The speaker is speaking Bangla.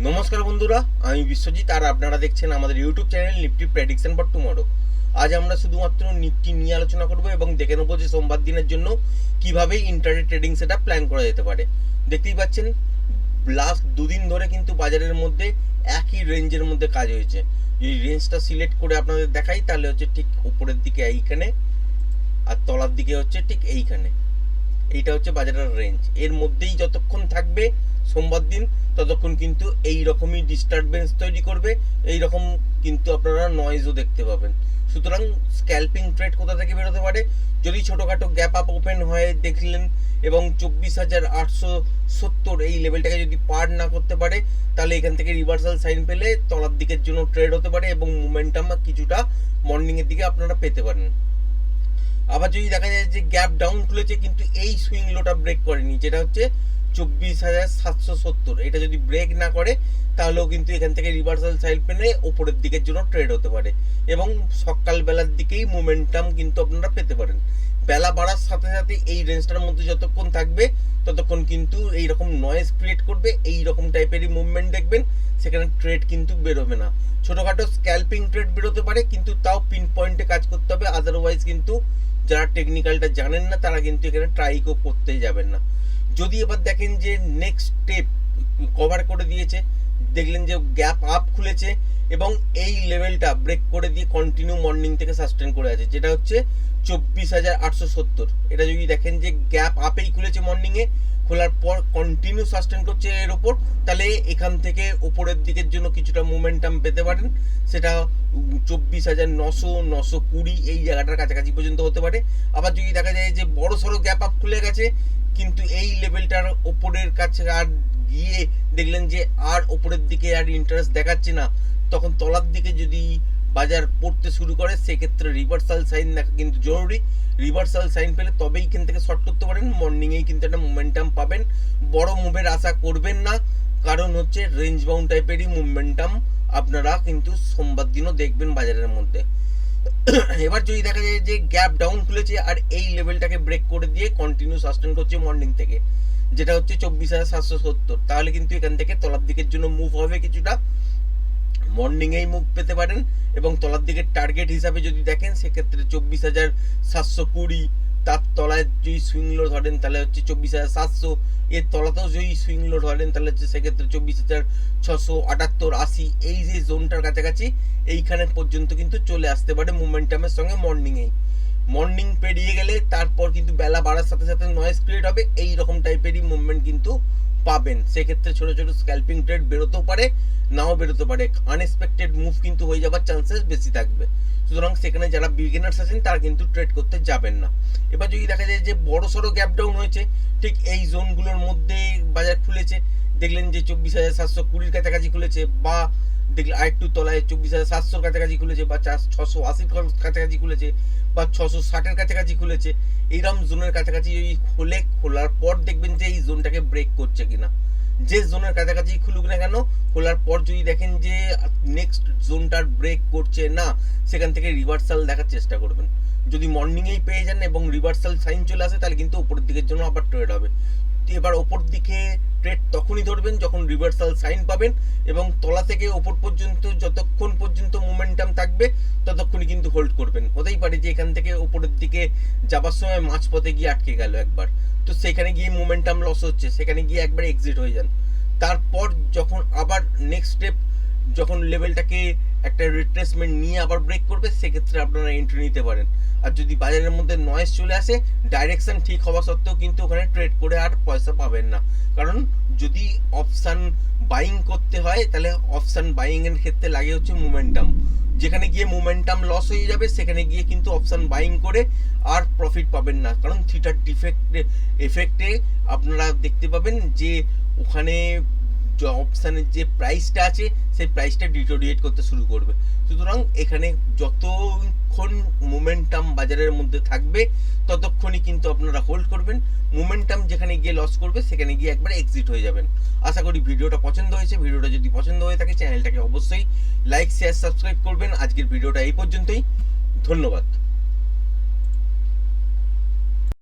নমস্কার বন্ধুরা, আমি বিশ্বজিৎ আর আপনারা দেখছেন আমাদের YouTube channel Nifty prediction for tomorrow. আজ আমরা শুধুমাত্র নিফটি নিয়ে আলোচনা করব এবং দেখে নেবো যে সোমবার দিনের জন্য কিভাবে ইন্টারডে ট্রেডিং সেটআপ প্ল্যান করা যেতে পারে। দেখতেই পাচ্ছেন লাস্ট দুদিন ধরে কিন্তু বাজারের মধ্যে একই রেঞ্জের মধ্যে কাজ হয়েছে। এই রেঞ্জটা সিলেক্ট করে আপনাদের দেখাই তাহলে হচ্ছে ঠিক উপরের দিকে এইখানে আর তলার দিকে হচ্ছে ঠিক এইখানে। এইটা হচ্ছে বাজারের রেঞ্জ, এর মধ্যেই যতক্ষণ থাকবে সোমবার দিন ততক্ষণ কিন্তু এই রকমই ডিস্টারবেন্স তৈরি করবে, এই রকম কিন্তু আপনারা নয়েজও দেখতে পাবেন। সুতরাং স্ক্যাল্পিং ট্রেড কোথা থেকে বেরোতে পারে, যদি ছোটোখাটো গ্যাপ আপ ওপেন হয়ে দেখলেন এবং 24,870 এই লেভেলটাকে যদি পার না করতে পারে তাহলে এখান থেকে রিভার্সাল সাইন পেলে তলার দিকের জন্য ট্রেড হতে পারে এবং মোমেন্টাম কিছুটা মর্নিংয়ের দিকে আপনারা পেতে পারেন। আবার যদি দেখা যায় যে গ্যাপ ডাউন খুলেছে কিন্তু এই সুইং লোটা ব্রেক করেনি, যেটা হচ্ছে 24,770, এটা যদি ব্রেক না করে তাহলেও কিন্তু এখান থেকে রিভার্সাল সাইড পেলে ওপরের দিকের জন্য ট্রেড হতে পারে এবং সকালবেলার দিকেই মোমেন্টাম কিন্তু আপনারা পেতে পারেন। বেলা বাড়ার সাথে সাথে এই রেঞ্জটার মধ্যে যতক্ষণ থাকবে ততক্ষণ কিন্তু এইরকম নয়েজ ক্রিয়েট করবে, এই রকম টাইপেরই মুভমেন্ট দেখবেন, সেখানে ট্রেড কিন্তু বেরোবে না। ছোটোখাটো স্ক্যাল্পিং ট্রেড বেরোতে পারে কিন্তু তাও পিন পয়েন্টে কাজ করতে হবে, আদারওয়াইজ কিন্তু যারা টেকনিক্যালটা জানেন না তারা কিন্তু এখানে ট্রাইও করতে যাবেন না। যদি এবার দেখেন যে নেক্সট স্টেপ কভার করে দিয়েছে, দেখলেন যে গ্যাপ আপ খুলেছে এবং এই লেভেলটা ব্রেক করে দিয়ে কন্টিনিউ মর্নিং থেকে সাস্টেন করে আছে, যেটা হচ্ছে 24,870। এটা যদি দেখেন যে গ্যাপ আপেই খুলেছে মর্নিংয়ে, খোলার পর কন্টিনিউ সাস্টেন করছে এর ওপর, তাহলে এখান থেকে উপরের দিকের জন্য কিছুটা মোমেন্টাম পেতে পারেন। সেটা 24,900, 920 এই জায়গাটার কাছাকাছি পর্যন্ত হতে পারে। আবার যদি দেখা যায় যে বড় সড়ো গ্যাপ আপ খুলে গেছে কিন্তু এই লেভেলটার ওপরের কাছে আর গিয়ে দেখলেন যে আর ওপরের দিকে আর ইন্টারেস্ট দেখাচ্ছে না, তখন তলার দিকে যদি বাজার পড়তে শুরু করে সেক্ষেত্রে রিভার্সাল সাইন দেখা কিন্তু জরুরি। রিভার্সাল সাইন পেলে তবেই এখান থেকে শর্ট করতে পারেন, মর্নিংয়েই কিন্তু একটা মোমেন্টাম পাবেন। বড় মুভের আশা করবেন না, কারণ হচ্ছে রেঞ্জ বাউন্ড টাইপেরই মোমেন্টাম আপনারা কিন্তু সোমবার দিনও দেখবেন বাজারের মধ্যে। এবার যদি দেখা যায় যে গ্যাপ ডাউন খুলেছে আর এই লেভেলটাকে ব্রেক করে দিয়ে কন্টিনিউ সাস্টেন করছে মর্নিং থেকে, যেটা হচ্ছে 24,770, তাহলে কিন্তু এখান থেকে তলার দিকের জন্য মুভ হবে কিছুটা, মর্নিংয়েই মুভ পেতে পারেন। এবং তলার দিকের টার্গেট হিসাবে যদি দেখেন সেক্ষেত্রে 24,720, তার তলায় যদি সুইং লো ধরেন তাহলে হচ্ছে 24,700, এর তলাতেও যদি সুইং লো ধরেন তাহলে হচ্ছে সেক্ষেত্রে 24,678, 80, এই যে জোনটার কাছাকাছি এইখানে পর্যন্ত কিন্তু চলে আসতে পারে মোমেন্টামের সঙ্গে মর্নিংয়েই। মর্নিং পেরিয়ে গেলে তারপর কিন্তু বেলা বাড়ার সাথে সাথে নয়েজ ক্রিয়েট হবে, এই রকম টাইপেরই মুভমেন্ট কিন্তু পাবেন। সেক্ষেত্রে ছোট ছোট স্ক্যাল্পিং ট্রেড বেরোতেও পারে, নাও বেরোতে পারে, আনএক্সপেক্টেড মুভ কিন্তু হয়ে যাওয়ার চান্সেস বেশি থাকবে। সুতরাং সেখানে যারা বিগিনার্স আছেন তারা কিন্তু ট্রেড করতে যাবেন না। এবার যদি দেখা যায় যে বড় সড়ো গ্যাপ ডাউন হয়েছে, ঠিক এই জোনগুলোর মধ্যে বাজার খুলেছে, দেখলেন যে 24,720 কাছাকাছি খুলেছে, বা দেখলে আরেকটু তলায় 24,700 কাছাকাছি খুলেছে, বা 680 কাছাকাছি খুলেছে, বা 660 কাছাকাছি খুলেছে, এইরকম জোনের কাছাকাছি যদি খোলার পর দেখবেন যে এই জোনটাকে ব্রেক করছে কিনা। যে জোনের কাছাকাছি খুলুক না কেন, খোলার পর যদি দেখেন যে নেক্সট জোনটার ব্রেক করছে না, সেখান থেকে রিভার্সাল দেখার চেষ্টা করবেন। যদি মর্নিংয়েই পেয়ে যান এবং রিভার্সাল সাইন চলে আসে তাহলে কিন্তু উপরের দিকের জন্য আবার ট্রেড হবে। এবার ওপর দিকে ট্রেড তখনই ধরবেন যখন রিভার্সাল সাইন পাবেন এবং তলা থেকে ওপর পর্যন্ত যতক্ষণ পর্যন্ত মোমেন্টাম থাকবে ততক্ষণই কিন্তু হোল্ড করবেন। হতেই পারে যে এখান থেকে ওপরের দিকে যাবার সময় মাঝপথে গিয়ে আটকে গেল একবার, তো সেখানে গিয়ে মোমেন্টাম লস হচ্ছে, সেখানে গিয়ে একবার এক্সিট হয়ে যান। তারপর যখন আবার নেক্সট স্টেপ যখন লেভেলটাকে একটা রিট্রেসমেন্ট নিয়ে আবার ব্রেক করবে সেক্ষেত্রে আপনারা এন্ট্রি নিতে পারেন। আর যদি বাজারের মধ্যে নয়েজ চলে আসে, ডাইরেকশন ঠিক হওয়া সত্ত্বেও কিন্তু ওখানে ট্রেড করে আর পয়সা পাবেন না, কারণ যদি অপশান বাইং করতে হয় তাহলে অপশান বাইং এর ক্ষেত্রে লাগে হচ্ছে মোমেন্টাম, যেখানে গিয়ে মোমেন্টাম লস হয়ে যাবে সেখানে গিয়ে কিন্তু অপশান বাইং করে আর প্রফিট পাবেন না, কারণ থিটার এফেক্টে আপনারা দেখতে পাবেন যে ওখানে অপশানের যে প্রাইসটা আছে সেই প্রাইসটা ডিটোরিয়েট করতে শুরু করবে। সুতরাং এখানে যতক্ষণ মোমেন্টাম বাজারের মধ্যে থাকবে ততক্ষণই কিন্তু আপনারা হোল্ড করবেন। মোমেন্টাম যেখানে গিয়ে লস করবে সেখানে গিয়ে একবার এক্সিট হয়ে যাবেন। আশা করি ভিডিওটা পছন্দ হয়েছে। ভিডিওটা যদি পছন্দ হয়ে থাকে চ্যানেলটাকে অবশ্যই লাইক, শেয়ার, সাবস্ক্রাইব করবেন। আজকের ভিডিওটা এই পর্যন্তই, ধন্যবাদ।